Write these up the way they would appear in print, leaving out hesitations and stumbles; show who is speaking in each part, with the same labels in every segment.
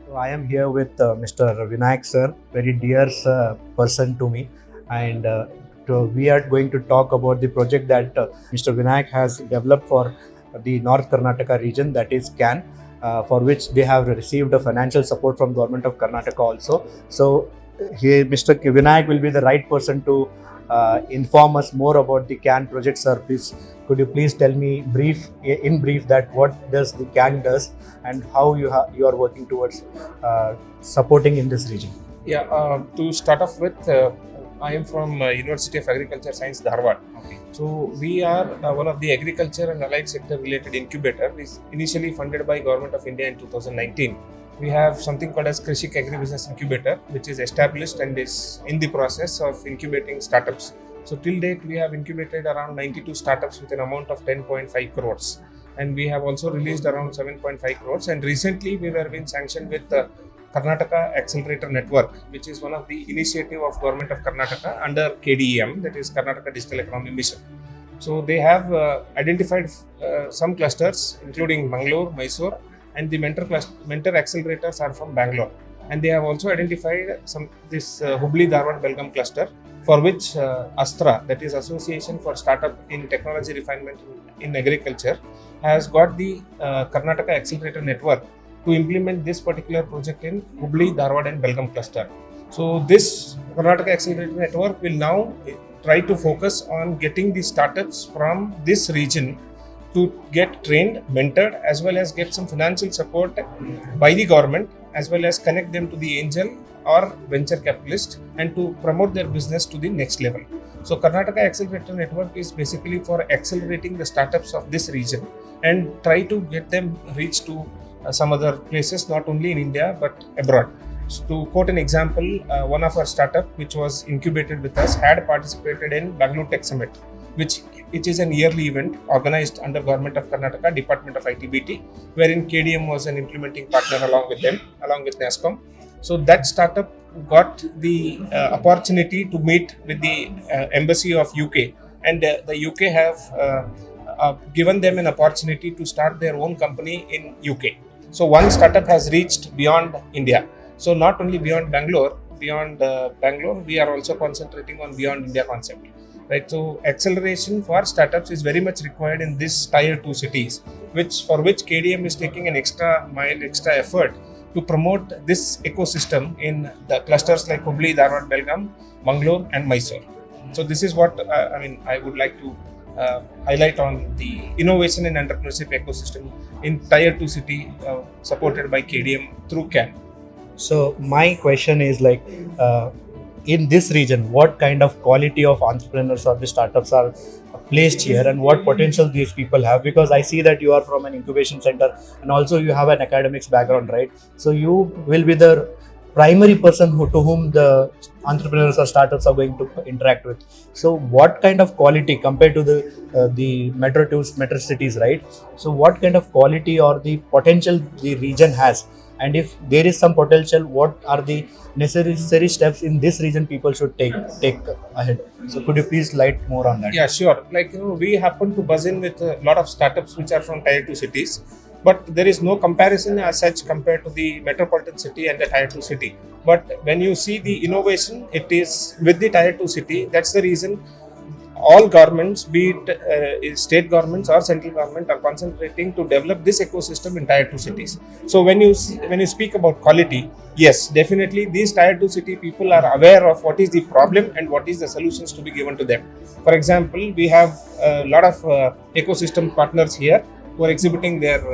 Speaker 1: So I am here with Mr. Vinayak sir, very dear person to me, and we are going to talk about the project that Mr. Vinayak has developed for the North Karnataka region, that is CAN, for which they have received a financial support from Government of Karnataka also. So here, Mr. Vinayak will be the right person to inform us more about the CAN project, sir. Please, could you please tell me in brief, that what does the CAN does and how you are working towards supporting in this region?
Speaker 2: Yeah, to start off with, I am from University of Agriculture Science, Dharwad.
Speaker 1: Okay.
Speaker 2: So we are one of the agriculture and allied sector related incubator. Is initially funded by Government of India in 2019. We have something called as Krishik Agribusiness Incubator, which is established and is in the process of incubating startups. So till date, we have incubated around 92 startups with an amount of 10.5 crores. And we have also released around 7.5 crores. And recently, we were being sanctioned with Karnataka Accelerator Network, which is one of the initiative of Government of Karnataka under KDEM, that is Karnataka Digital Economy Mission. So they have identified some clusters, including Bangalore, Mysore, and the mentor accelerators are from Bangalore. And they have also identified this Hubli Dharwad Belgaum cluster, for which Astra, that is Association for Startup in Technology Refinement in Agriculture, has got the Karnataka Accelerator Network to implement this particular project in Hubli, Dharwad and Belgaum cluster. So this Karnataka Accelerator Network will now try to focus on getting the startups from this region to get trained, mentored, as well as get some financial support by the government, as well as connect them to the angel or venture capitalist and to promote their business to the next level. So Karnataka Accelerator Network is basically for accelerating the startups of this region and try to get them reach to some other places, not only in India but abroad. So to quote an example, one of our startup which was incubated with us had participated in Bangalore Tech Summit, which is an yearly event organized under Government of Karnataka, Department of ITBT, wherein KDM was an implementing partner along with them, along with NASCOM. So that startup got the opportunity to meet with the embassy of UK, and the UK have given them an opportunity to start their own company in UK. So one startup has reached beyond India. So not only beyond Bangalore, we are also concentrating on beyond India concept. Right, so acceleration for startups is very much required in this tier 2 cities, for which KDM is taking an extra mile, extra effort to promote this ecosystem in the clusters like Hubli, Dharwad, Belgaum, Bangalore and Mysore. So this is what I would like to highlight on the innovation and entrepreneurship ecosystem in tier 2 city supported by KDM through CAN.
Speaker 1: So my question is like, in this region, what kind of quality of entrepreneurs or the startups are placed here, and what potential these people have? Because I see that you are from an incubation center and also you have an academics background, right? So you will be the primary person to whom the entrepreneurs or startups are going to interact with. So what kind of quality compared to the metro cities, right? So what kind of quality or the potential the region has, and if there is some potential, what are the necessary steps in this region people should take ahead? So could you please light more on that?
Speaker 2: Yeah, sure. Like, we happen to buzz in with a lot of startups which are from tier 2 cities, but there is no comparison as such compared to the metropolitan city and the tier 2 city. But when you see the innovation, it is with the tier 2 city. That's the reason all governments, be it state governments or central government, are concentrating to develop this ecosystem in tier 2 cities. So when you speak about quality, yes, definitely these tier 2 city people are aware of what is the problem and what is the solutions to be given to them. For example, we have a lot of ecosystem partners here who are exhibiting their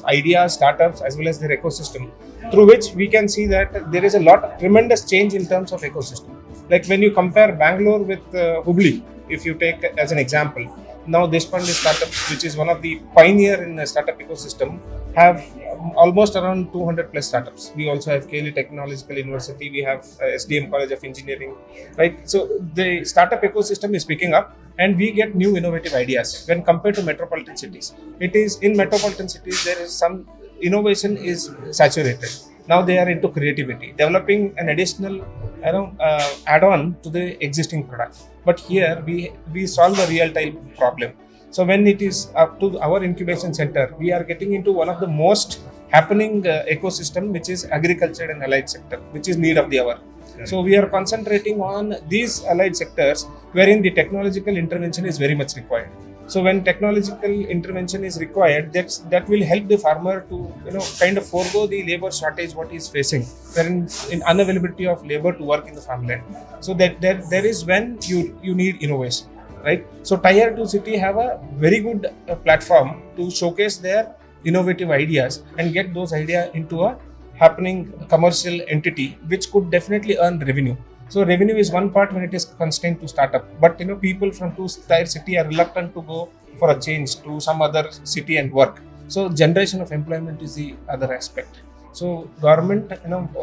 Speaker 2: ideas, startups, as well as their ecosystem, through which we can see that there is a tremendous change in terms of ecosystem. Like when you compare Bangalore with Hubli, if you take as an example, now Deshpande startup, which is one of the pioneer in the startup ecosystem, have almost around 200 plus startups. We also have KLE Technological University, we have SDM College of Engineering, right? So the startup ecosystem is picking up and we get new innovative ideas when compared to metropolitan cities. It is in metropolitan cities, there is some innovation is saturated. Now they are into creativity, developing an additional add-on to the existing product. But here we solve a real-time problem. So when it is up to our incubation center, we are getting into one of the most happening ecosystem, which is agriculture and allied sector, which is need of the hour. So we are concentrating on these allied sectors wherein the technological intervention is very much required. So when technological intervention is required, that will help the farmer to kind of forego the labor shortage what he is facing, wherein in unavailability of labor to work in the farmland. So that there is when you need innovation, right? So tier 2 city have a very good platform to showcase their innovative ideas and get those ideas into a happening commercial entity which could definitely earn revenue. So revenue is one part when it is constrained to startup, but people from two-tier city are reluctant to go for a change to some other city and work. So generation of employment is the other aspect. So government,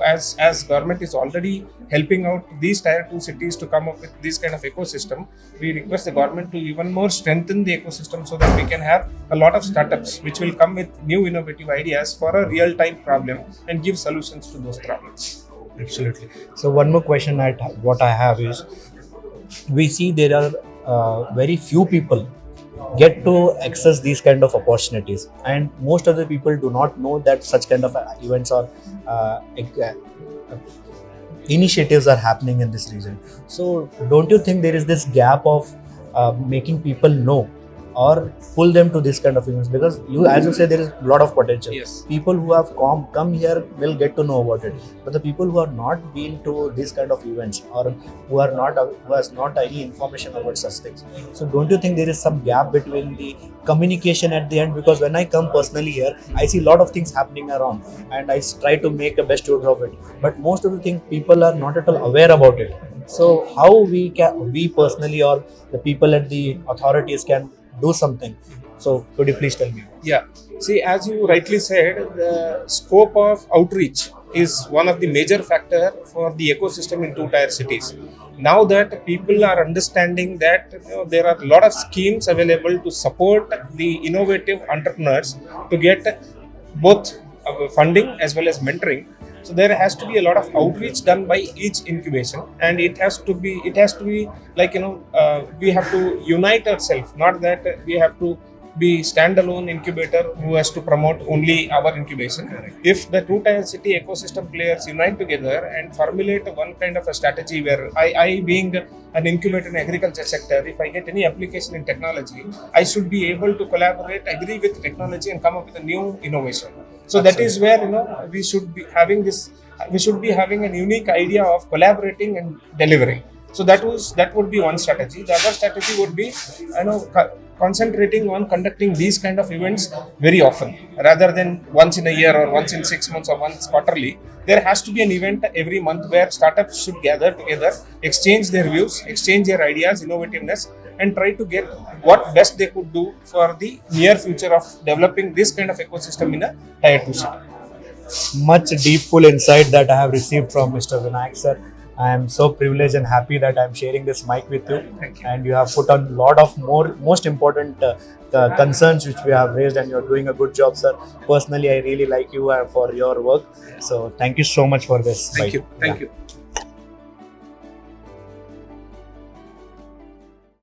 Speaker 2: as government is already helping out these tier 2 cities to come up with this kind of ecosystem, we request the government to even more strengthen the ecosystem so that we can have a lot of startups which will come with new innovative ideas for a real-time problem and give solutions to those problems.
Speaker 1: Absolutely. So one more question what I have is, we see there are very few people get to access these kind of opportunities, and most of the people do not know that such kind of events or initiatives are happening in this region. So don't you think there is this gap of making people know or pull them to this kind of events? Because as you say, there is a lot of potential.
Speaker 2: Yes.
Speaker 1: People who have come here will get to know about it, but the people who are not been to this kind of events or who has not any information about such things. So don't you think there is some gap between the communication at the end? Because when I come personally here, I see a lot of things happening around and I try to make the best use of it, but most of the things people are not at all aware about it. So how we personally or the people at the authorities can do something? So could you please tell me?
Speaker 2: Yeah. See, as you rightly said, the scope of outreach is one of the major factor for the ecosystem in two-tier cities. Now that people are understanding that there are a lot of schemes available to support the innovative entrepreneurs to get both funding as well as mentoring. So there has to be a lot of outreach done by each incubation, and it has to be like we have to unite ourselves, not that we have to be standalone incubator who has to promote only our incubation.
Speaker 1: Correct.
Speaker 2: If the two-tier city ecosystem players unite together and formulate one kind of a strategy where I being an incubator in agriculture sector, if I get any application in technology, I should be able to collaborate, agree with technology and come up with a new innovation. So that is where we should be having an unique idea of collaborating and delivering. So that would be one strategy. The other strategy would be concentrating on conducting these kind of events very often, rather than once in a year or once in 6 months or once quarterly. There has to be an event every month where startups should gather together, exchange their views, exchange their ideas, innovativeness, and try to get what best they could do for the near future of developing this kind of ecosystem in a tier 2 city.
Speaker 1: Much deep, full insight that I have received from Mr. Vinayak sir. I am so privileged and happy that I am sharing this mic with you.
Speaker 2: Thank you.
Speaker 1: And you have put on a lot of most important concerns which we have raised, and you are doing a good job, sir. Personally, I really like you for your work. So thank you so much for this.
Speaker 2: Thank
Speaker 1: mic.
Speaker 2: you. Thank
Speaker 1: Yeah.
Speaker 2: you.